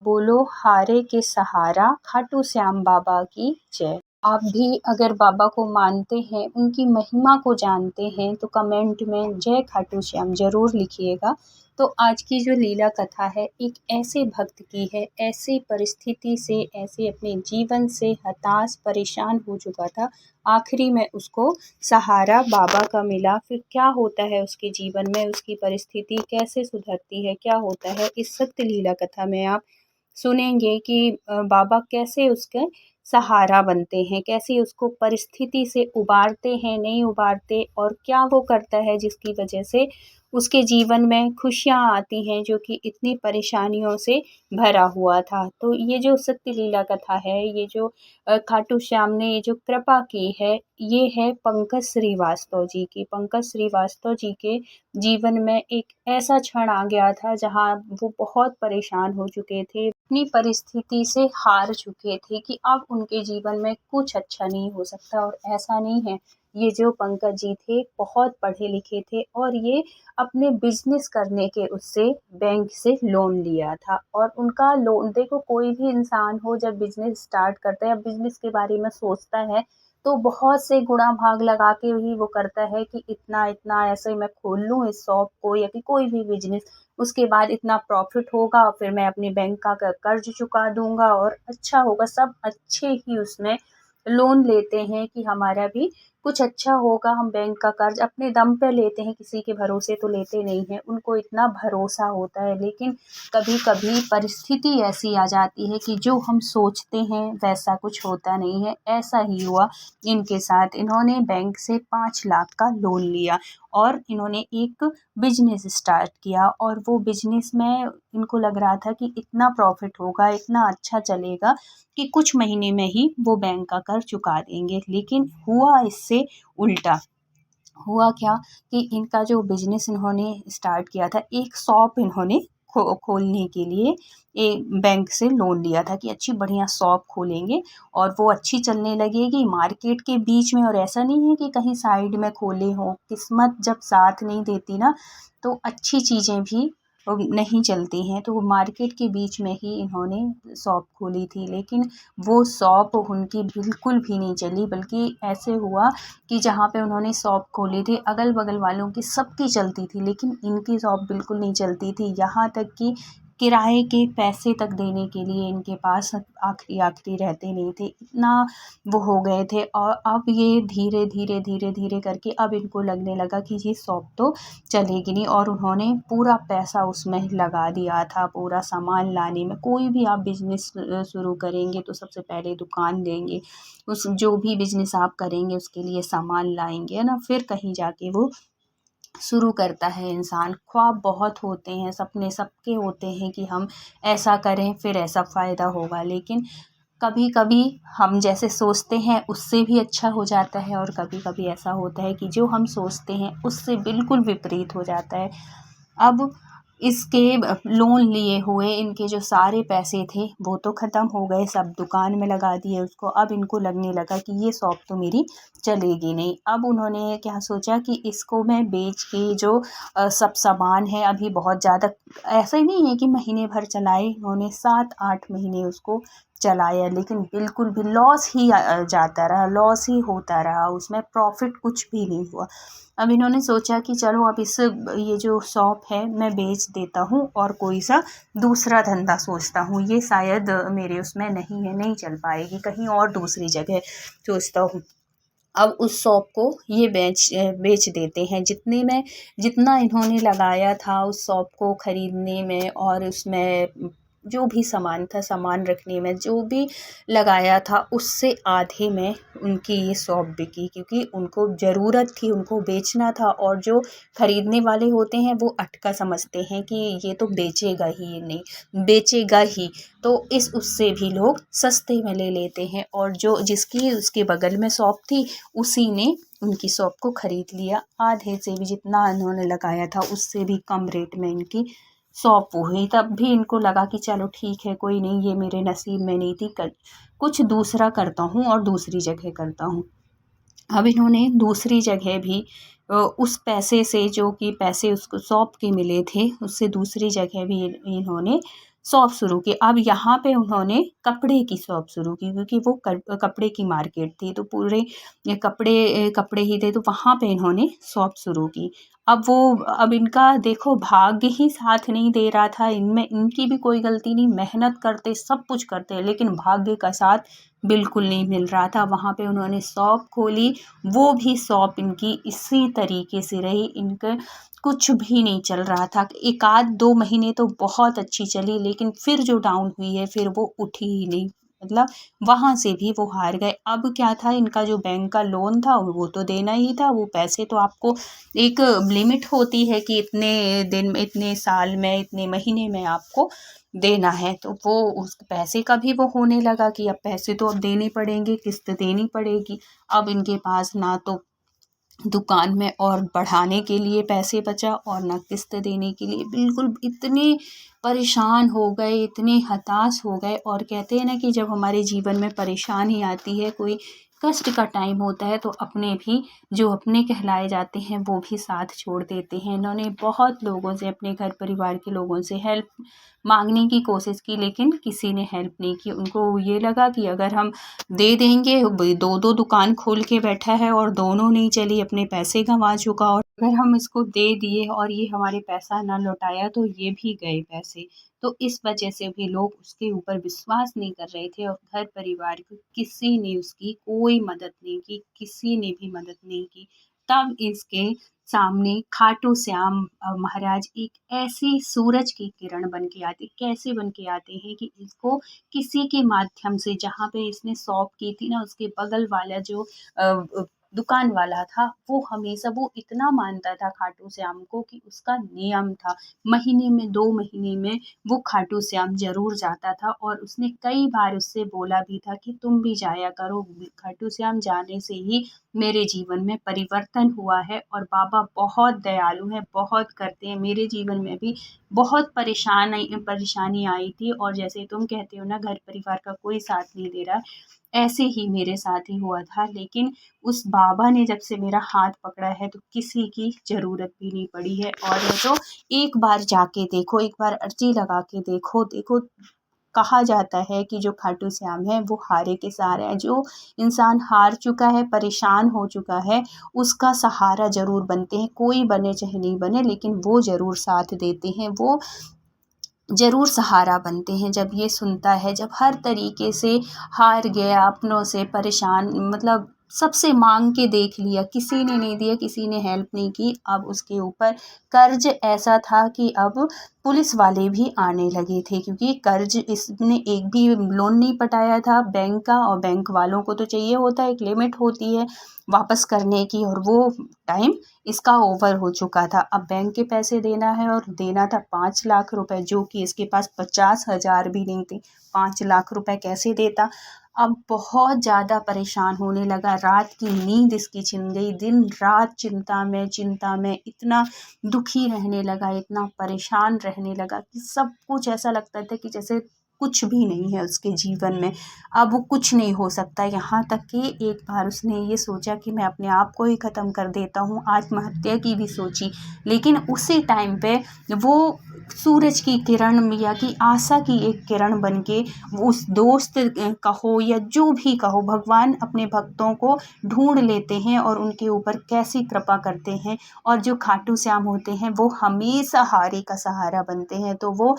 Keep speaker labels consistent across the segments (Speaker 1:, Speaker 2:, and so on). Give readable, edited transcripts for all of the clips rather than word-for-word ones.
Speaker 1: बोलो हारे के सहारा खाटू श्याम बाबा की जय। आप भी अगर बाबा को मानते हैं, उनकी महिमा को जानते हैं तो कमेंट में जय खाटू श्याम ज़रूर लिखिएगा। तो आज की जो लीला कथा है एक ऐसे भक्त की है, ऐसी परिस्थिति से, ऐसे अपने जीवन से हताश परेशान हो चुका था, आखिरी में उसको सहारा बाबा का मिला। फिर क्या होता है उसके जीवन में, उसकी परिस्थिति कैसे सुधरती है, क्या होता है, इस सत्य लीला कथा में आप सुनेंगे कि बाबा कैसे उसके सहारा बनते हैं, कैसे उसको परिस्थिति से उबारते हैं, नहीं उबारते, और क्या वो करता है जिसकी वजह से उसके जीवन में खुशियाँ आती हैं, जो कि इतनी परेशानियों से भरा हुआ था। तो ये जो सत्य लीला कथा है, ये जो खाटू श्याम ने ये जो कृपा की है, ये है पंकज श्रीवास्तव जी की। पंकज श्रीवास्तव जी के जीवन में एक ऐसा क्षण आ गया था जहाँ वो बहुत परेशान हो चुके थे, अपनी परिस्थिति से हार चुके थे कि अब उनके जीवन में कुछ अच्छा नहीं हो सकता। और ऐसा नहीं है, ये जो पंकज जी थे बहुत पढ़े लिखे थे और ये अपने बिजनेस करने के उससे बैंक से लोन लिया था। और उनका लोन, देखो कोई भी इंसान हो जब बिजनेस स्टार्ट करता है या बिजनेस के बारे में सोचता है तो बहुत से गुणा भाग लगा के ही वो करता है कि इतना इतना ऐसे मैं खोल लूँ इस शॉप को या कि कोई भी बिजनेस, उसके बाद इतना प्रॉफिट होगा और फिर मैं अपने बैंक का कर्ज चुका दूंगा और अच्छा होगा। सब अच्छे ही उसमें लोन लेते हैं कि हमारा भी कुछ अच्छा होगा, हम बैंक का कर्ज अपने दम पे लेते हैं, किसी के भरोसे तो लेते नहीं हैं, उनको इतना भरोसा होता है। लेकिन कभी कभी परिस्थिति ऐसी आ जाती है कि जो हम सोचते हैं वैसा कुछ होता नहीं है। ऐसा ही हुआ इनके साथ। इन्होंने बैंक से 5 लाख का लोन लिया और इन्होंने एक बिजनेस स्टार्ट किया और वो बिजनेस में इनको लग रहा था कि इतना प्रॉफिट होगा, इतना अच्छा चलेगा कि कुछ महीने में ही वो बैंक का कर्ज चुका देंगे। लेकिन हुआ इससे उल्टा। हुआ क्या कि इनका जो बिजनेस इन्होंने स्टार्ट किया था, एक शॉप इन्होंने खोलने के लिए एक बैंक से लोन लिया था कि अच्छी बढ़िया शॉप खोलेंगे और वो अच्छी चलने लगेगी मार्केट के बीच में। और ऐसा नहीं है कि कहीं साइड में खोले हों, किस्मत जब साथ नहीं देती ना तो अच्छी चीज़ें भी नहीं चलती हैं। तो वो मार्केट के बीच में ही इन्होंने शॉप खोली थी, लेकिन वो शॉप उनकी बिल्कुल भी नहीं चली, बल्कि ऐसे हुआ कि जहाँ पे उन्होंने शॉप खोली थी अगल बगल वालों की सबकी चलती थी, लेकिन इनकी शॉप बिल्कुल नहीं चलती थी। यहाँ तक कि किराए के पैसे तक देने के लिए इनके पास आखिरी आखिरी रहते नहीं थे, इतना वो हो गए थे। और अब ये धीरे धीरे धीरे धीरे करके अब इनको लगने लगा कि ये शॉप तो चलेगी नहीं, और उन्होंने पूरा पैसा उसमें लगा दिया था, पूरा सामान लाने में। कोई भी आप बिजनेस शुरू करेंगे तो सबसे पहले दुकान लेंगे, उस जो भी बिजनेस आप करेंगे उसके लिए सामान लाएंगे, है ना, फिर कहीं जाके वो शुरू करता है इंसान। ख्वाब बहुत होते हैं, सपने सबके होते हैं कि हम ऐसा करें फिर ऐसा फ़ायदा होगा, लेकिन कभी कभी हम जैसे सोचते हैं उससे भी अच्छा हो जाता है और कभी कभी ऐसा होता है कि जो हम सोचते हैं उससे बिल्कुल विपरीत हो जाता है। अब इसके लोन लिए हुए इनके जो सारे पैसे थे वो तो ख़त्म हो गए, सब दुकान में लगा दिए उसको। अब इनको लगने लगा कि ये शॉप तो मेरी चलेगी नहीं। अब उन्होंने क्या सोचा कि इसको मैं बेच के जो सब सामान है, अभी बहुत ज़्यादा, ऐसा ही नहीं है कि महीने भर चलाए, उन्होंने 7-8 महीने उसको चलाया, लेकिन बिल्कुल भी लॉस ही जाता रहा, लॉस ही होता रहा, उसमें प्रॉफिट कुछ भी नहीं हुआ। अब इन्होंने सोचा कि चलो अब इस ये जो शॉप है मैं बेच देता हूँ और कोई सा दूसरा धंधा सोचता हूँ, ये शायद मेरे उसमें नहीं है, नहीं चल पाएगी, कहीं और दूसरी जगह सोचता हूँ। अब उस शॉप को ये बेच देते हैं। जितना इन्होंने लगाया था उस शॉप को ख़रीदने में और उसमें जो भी सामान था, सामान रखने में जो भी लगाया था, उससे आधे में उनकी ये शॉप बिकी, क्योंकि उनको ज़रूरत थी, उनको बेचना था। और जो ख़रीदने वाले होते हैं वो अटका समझते हैं कि ये तो बेचेगा ही नहीं, बेचेगा ही, तो इस उससे भी लोग सस्ते में ले लेते हैं। और जो जिसकी उसके बगल में शॉप थी उसी ने उनकी शॉप को ख़रीद लिया, आधे से भी, जितना इन्होंने लगाया था उससे भी कम रेट में इनकी शॉप हुई। तब भी इनको लगा कि चलो ठीक है, कोई नहीं, ये मेरे नसीब में नहीं थी, कुछ दूसरा करता हूँ और दूसरी जगह करता हूँ। अब इन्होंने दूसरी जगह भी उस पैसे से, जो कि पैसे उसको शॉप के मिले थे, उससे दूसरी जगह भी इन्होंने शॉप शुरू की। अब यहाँ पे उन्होंने कपड़े की शॉप शुरू की, क्योंकि वो कपड़े की मार्केट थी, तो पूरे ये कपड़े ही थे, तो वहाँ पे इन्होंने शॉप शुरू की। अब इनका देखो भाग्य ही साथ नहीं दे रहा था, इनमें इनकी भी कोई गलती नहीं, मेहनत करते सब कुछ करते, लेकिन भाग्य का साथ बिल्कुल नहीं मिल रहा था। वहाँ पे उन्होंने शॉप खोली, वो भी शॉप इनकी इसी तरीके से रही, इनके कुछ भी नहीं चल रहा था। एक आध 2 महीने तो बहुत अच्छी चली, लेकिन फिर जो डाउन हुई है फिर वो उठी ही नहीं, मतलब वहाँ से भी वो हार गए। अब क्या था, इनका जो बैंक का लोन था वो तो देना ही था, वो पैसे तो आपको एक लिमिट होती है कि इतने दिन में, इतने साल में, इतने महीने में आपको देना है, तो वो उस पैसे का भी वो होने लगा कि अब पैसे तो अब देने पड़ेंगे, किस्त देनी पड़ेगी। अब इनके पास ना तो दुकान में और बढ़ाने के लिए पैसे बचा और ना किस्त देने के लिए, बिल्कुल इतने परेशान हो गए, इतने हताश हो गए। और कहते हैं ना कि जब हमारे जीवन में परेशानी आती है, कोई कष्ट का टाइम होता है, तो अपने भी जो अपने कहलाए जाते हैं वो भी साथ छोड़ देते हैं। इन्होंने बहुत लोगों से, अपने घर परिवार के लोगों से हेल्प मांगने की कोशिश की, लेकिन किसी ने हेल्प नहीं की। उनको ये लगा कि अगर हम दे देंगे, दो दो दुकान खोल के बैठा है और दोनों नहीं चली, अपने पैसे गंवा चुका, और अगर हम इसको दे दिए और ये हमारे पैसा ना लौटाया तो ये भी गए पैसे। तो इस वजह से भी लोग उसके ऊपर विश्वास नहीं कर रहे थे, और घर परिवार को किसी ने उसकी कोई मदद नहीं की, किसी ने भी मदद नहीं की। तब इसके सामने खाटू श्याम महाराज एक ऐसी सूरज की किरण बन के आते, कैसे बन के आते हैं कि इसको किसी के माध्यम से, जहाँ पे इसने शॉप की थी ना, उसके बगल वाला जो दुकान वाला था, वो हमेशा, वो इतना मानता था खाटू श्याम को कि उसका नियम था, महीने में 2 महीने में वो खाटू श्याम जरूर जाता था। और उसने कई बार उससे बोला भी था कि तुम भी जाया करो, खाटू श्याम जाने से ही मेरे जीवन में परिवर्तन हुआ है, और बाबा बहुत दयालु है, बहुत करते हैं। मेरे जीवन में भी बहुत परेशानी आई थी, और जैसे तुम कहते हो ना, घर परिवार का कोई साथ नहीं दे रहा, ऐसे ही मेरे साथ ही हुआ था। लेकिन उस बाबा ने जब से मेरा हाथ पकड़ा है, तो किसी की ज़रूरत भी नहीं पड़ी है। और ये तो एक बार जाके देखो, एक बार अर्जी लगा के देखो। देखो, कहा जाता है कि जो खाटू श्याम है वो हारे के सहारे है। जो इंसान हार चुका है, परेशान हो चुका है, उसका सहारा ज़रूर बनते हैं। कोई बने चाहे नहीं बने, लेकिन वो ज़रूर साथ देते हैं, वो ज़रूर सहारा बनते हैं। जब ये सुनता है, जब हर तरीके से हार गया, अपनों से परेशान, मतलब सबसे मांग के देख लिया, किसी ने नहीं दिया, किसी ने हेल्प नहीं की। अब उसके ऊपर कर्ज ऐसा था कि अब पुलिस वाले भी आने लगे थे, क्योंकि कर्ज इसने एक भी लोन नहीं पटाया था बैंक का, और बैंक वालों को तो चाहिए होता है, एक लिमिट होती है वापस करने की, और वो टाइम इसका ओवर हो चुका था। अब बैंक के पैसे देना है, और देना था 5 लाख रुपए, जो कि इसके पास 50,000 भी नहीं थे। 5 लाख रुपए कैसे देता। अब बहुत ज़्यादा परेशान होने लगा, रात की नींद इसकी छिन गई, दिन रात चिंता में इतना दुखी रहने लगा, इतना परेशान रहने लगा कि सब कुछ ऐसा लगता था कि जैसे कुछ भी नहीं है उसके जीवन में, अब वो कुछ नहीं हो सकता। यहाँ तक कि एक बार उसने ये सोचा कि मैं अपने आप को ही ख़त्म कर देता हूँ, आत्महत्या की भी सोची। लेकिन उसी टाइम पे वो सूरज की किरण, या कि आशा की एक किरण बन के, उस दोस्त कहो या जो भी कहो, भगवान अपने भक्तों को ढूंढ लेते हैं और उनके ऊपर कैसी कृपा करते हैं। और जो खाटू श्याम होते हैं वो हमेशा हारे का सहारा बनते हैं। तो वो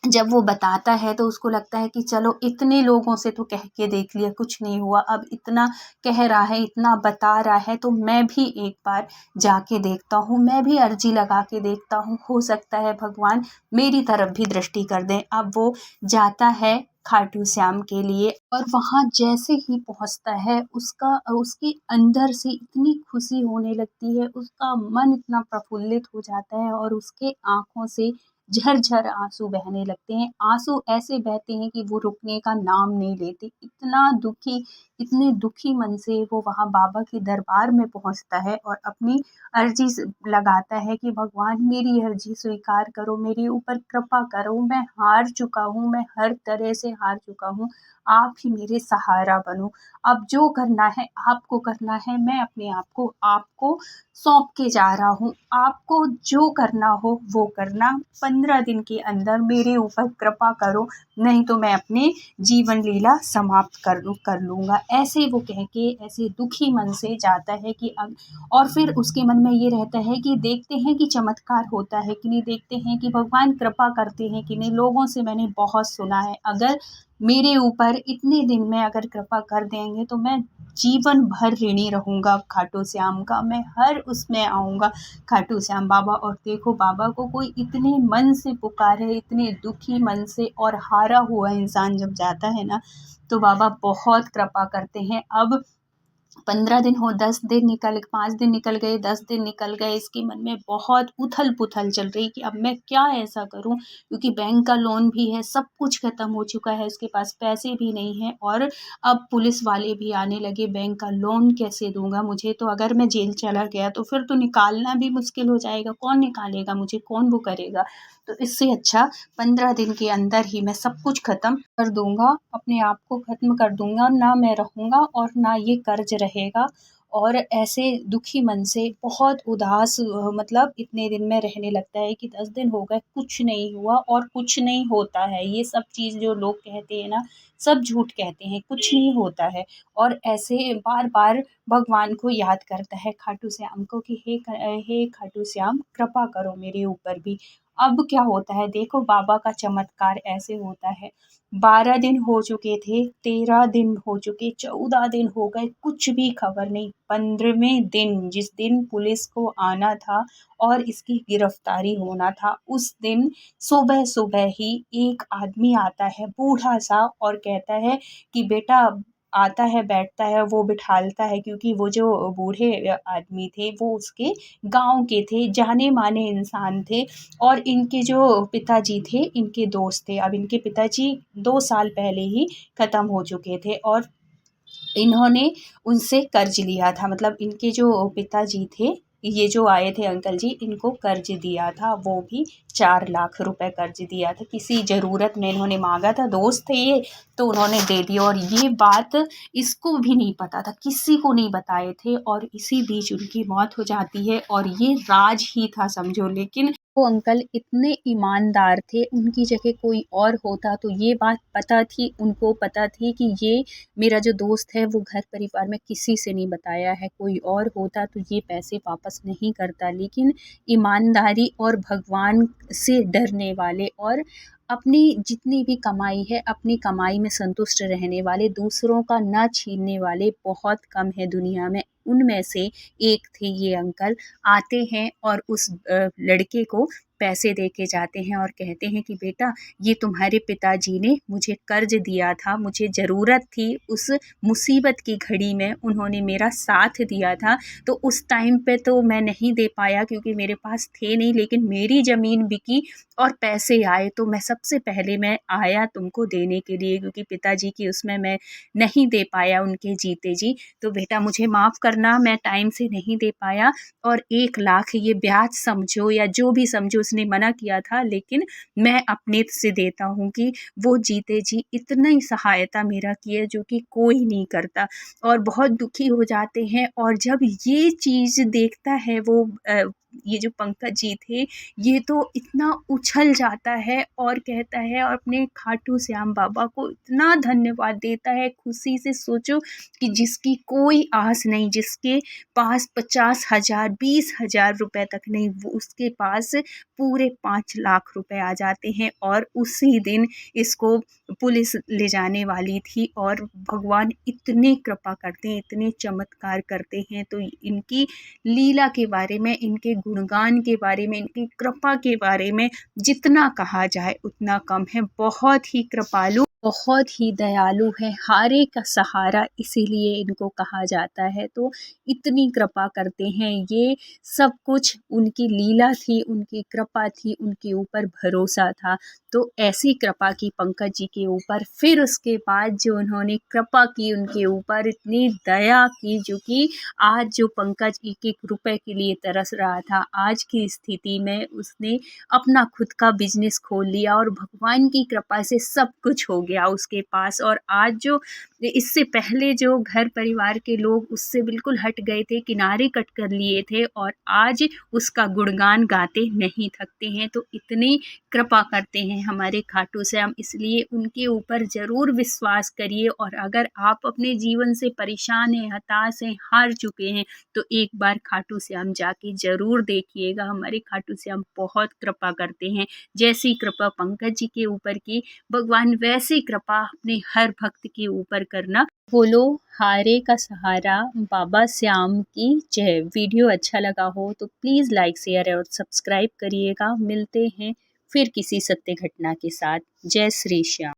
Speaker 1: जब वो बताता है तो उसको लगता है कि चलो, इतने लोगों से तो कह के देख लिया, कुछ नहीं हुआ, अब इतना कह रहा है, इतना बता रहा है, तो मैं भी एक बार जाके देखता हूँ, मैं भी अर्जी लगा के देखता हूँ, हो सकता है भगवान मेरी तरफ भी दृष्टि कर दें। अब वो जाता है खाटू श्याम के लिए, और वहाँ जैसे ही पहुँचता है, उसके अंदर से इतनी खुशी होने लगती है, उसका मन इतना प्रफुल्लित हो जाता है, और उसके आँखों से झरझर आंसू बहने लगते हैं। आंसू ऐसे बहते हैं कि वो रुकने का नाम नहीं लेते। इतने दुखी मन से वो वहाँ बाबा के दरबार में पहुँचता है, और अपनी अर्जी लगाता है कि भगवान मेरी अर्जी स्वीकार करो, मेरे ऊपर कृपा करो, मैं हार चुका हूँ, मैं हर तरह से हार चुका हूँ, आप ही मेरे सहारा बनो। अब जो करना है आपको करना है, मैं अपने आप को आपको सौंप के जा रहा हूँ। आपको जो करना हो वो करना। 15 दिन के अंदर मेरे ऊपर कृपा करो, नहीं तो मैं अपने जीवन लीला समाप्त कर लूँगा। ऐसे वो कह के ऐसे दुखी मन से जाता है कि अब, और फिर उसके मन में ये रहता है कि देखते हैं कि चमत्कार होता है कि नहीं, देखते हैं कि भगवान कृपा करते हैं कि नहीं। लोगों से मैंने बहुत सुना है, अगर मेरे ऊपर इतने दिन में अगर कृपा कर देंगे तो मैं जीवन भर ऋणी रहूँगा खाटू श्याम का। मैं हर उसमें आऊँगा खाटू श्याम बाबा। और देखो, बाबा को कोई इतने मन से पुकारे, इतने दुखी मन से और हारा हुआ इंसान जब जाता है ना, तो बाबा बहुत कृपा करते हैं। अब 15 दिन हो, 10 दिन निकल, 5 दिन निकल गए, 10 दिन निकल गए। इसके मन में बहुत उथल-पुथल चल रही कि अब मैं क्या ऐसा करूँ, क्योंकि बैंक का लोन भी है, सब कुछ खत्म हो चुका है, उसके पास पैसे भी नहीं हैं और अब पुलिस वाले भी आने लगे। बैंक का लोन कैसे दूँगा मुझे? तो अगर मैं जेल चला गया तो फिर तो निकालना भी मुश्किल हो जाएगा। कौन निकालेगा मुझे? कौन वो करेगा? तो इससे अच्छा 15 दिन के अंदर ही मैं सब कुछ ख़त्म कर दूँगा, अपने आप को ख़त्म कर दूँगा। ना मैं रहूँगा और ना ये कर्ज रहेगा। और ऐसे दुखी मन से बहुत उदास मतलब इतने दिन में रहने लगता है कि 10 दिन हो गए, कुछ नहीं हुआ और कुछ नहीं होता है। ये सब चीज़ जो लोग कहते हैं ना, सब झूठ कहते हैं, कुछ नहीं होता है। और ऐसे बार-बार भगवान को याद करता है, खाटू श्याम को, कि हे खाटू श्याम, कृपा करो मेरे ऊपर भी। अब क्या होता है देखो, बाबा का चमत्कार ऐसे होता है। 12 दिन हो चुके थे, 13 दिन हो चुके, 14 दिन हो गए, कुछ भी खबर नहीं। 15वें दिन, जिस दिन पुलिस को आना था और इसकी गिरफ्तारी होना था, उस दिन सुबह-सुबह ही एक आदमी आता है, बूढ़ा-सा, और कहता है कि बेटा, आता है, बैठता है, वो बिठालता है, क्योंकि वो जो बूढ़े आदमी थे वो उसके गाँव के थे, जाने-माने इंसान थे। और इनके जो पिताजी थे, इनके दोस्त थे। अब इनके पिताजी 2 साल पहले ही ख़त्म हो चुके थे और इन्होंने उनसे कर्ज लिया था। मतलब इनके जो पिताजी थे, ये जो आए थे अंकल जी, इनको कर्ज दिया था, वो भी 4 लाख रुपए कर्ज दिया था। किसी ज़रूरत में इन्होंने माँगा था, दोस्त थे ये, तो उन्होंने दे दिया। और ये बात इसको भी नहीं पता था, किसी को नहीं बताए थे, और इसी बीच उनकी मौत हो जाती है। और ये राज ही था समझो। लेकिन वो अंकल इतने ईमानदार थे, उनकी जगह कोई और होता तो ये बात पता थी, उनको पता थी कि ये मेरा जो दोस्त है वो घर परिवार में किसी से नहीं बताया है, कोई और होता तो ये पैसे वापस नहीं करता। लेकिन ईमानदारी और भगवान से डरने वाले और अपनी जितनी भी कमाई है, अपनी कमाई में संतुष्ट रहने वाले, दूसरों का ना छीनने वाले बहुत कम है दुनिया में। उनमें से एक थे ये अंकल। आते हैं और उस लड़के को पैसे दे के जाते हैं और कहते हैं कि बेटा, ये तुम्हारे पिताजी ने मुझे कर्ज दिया था, मुझे ज़रूरत थी, उस मुसीबत की घड़ी में उन्होंने मेरा साथ दिया था, तो उस टाइम पे तो मैं नहीं दे पाया क्योंकि मेरे पास थे नहीं, लेकिन मेरी ज़मीन बिकी और पैसे आए तो मैं सबसे पहले मैं आया तुमको देने के लिए, क्योंकि पिताजी की उसमें मैं नहीं दे पाया उनके जीते जी। तो बेटा मुझे माफ़ करना, मैं टाइम से नहीं दे पाया, और 1 लाख ये ब्याज समझो या जो भी समझो, उसने मना किया था, लेकिन मैं अपने से देता हूँ कि वो जीते जी इतनी सहायता मेरा की है जो कि कोई नहीं करता। और बहुत दुखी हो जाते हैं। और जब ये चीज़ देखता है वो ये जो पंकज जी थे, ये तो इतना उछल जाता है और कहता है, और अपने खाटू श्याम बाबा को इतना धन्यवाद देता है खुशी से। सोचो कि जिसकी कोई आस नहीं, जिसके पास 50,000 20,000 रुपए तक नहीं, वो उसके पास पूरे 5 लाख रुपए आ जाते हैं। और उसी दिन इसको पुलिस ले जाने वाली थी, और भगवान इतने कृपा करते हैं, इतने चमत्कार करते हैं। तो इनकी लीला के बारे में, इनके गुणगान के बारे में, इनकी कृपा के बारे में जितना कहा जाए उतना कम है। बहुत ही कृपालु, बहुत ही दयालु है, हारे का सहारा इसीलिए इनको कहा जाता है। तो इतनी कृपा करते हैं ये, सब कुछ उनकी लीला थी, उनकी कृपा थी, उनके ऊपर भरोसा था। तो ऐसी कृपा की पंकज जी के ऊपर। फिर उसके बाद जो उन्होंने कृपा की उनके ऊपर, इतनी दया की, जो कि आज जो पंकज एक-एक रुपए के लिए तरस रहा था, आज की स्थिति में उसने अपना खुद का बिज़नेस खोल लिया और भगवान की कृपा से सब कुछ हो गया। गया उसके पास। और आज जो इससे पहले जो घर परिवार के लोग उससे बिल्कुल हट गए थे, किनारे कट कर लिए थे, और आज उसका गुणगान गाते नहीं थकते हैं। तो इतनी कृपा करते हैं हमारे खाटू श्याम, इसलिए उनके ऊपर ज़रूर विश्वास करिए। और अगर आप अपने जीवन से परेशान हैं, हताश हैं, हार चुके हैं, तो एक बार खाटू श्याम जाके ज़रूर देखिएगा। हमारे खाटू श्याम बहुत कृपा करते हैं। जैसी कृपा पंकज जी के ऊपर की, भगवान वैसी कृपा अपने हर भक्त के ऊपर करना। बोलो हारे का सहारा बाबा श्याम की जय। वीडियो अच्छा लगा हो तो प्लीज़ लाइक शेयर और सब्सक्राइब करिएगा। मिलते हैं फिर किसी सत्य घटना के साथ। जय श्री श्याम।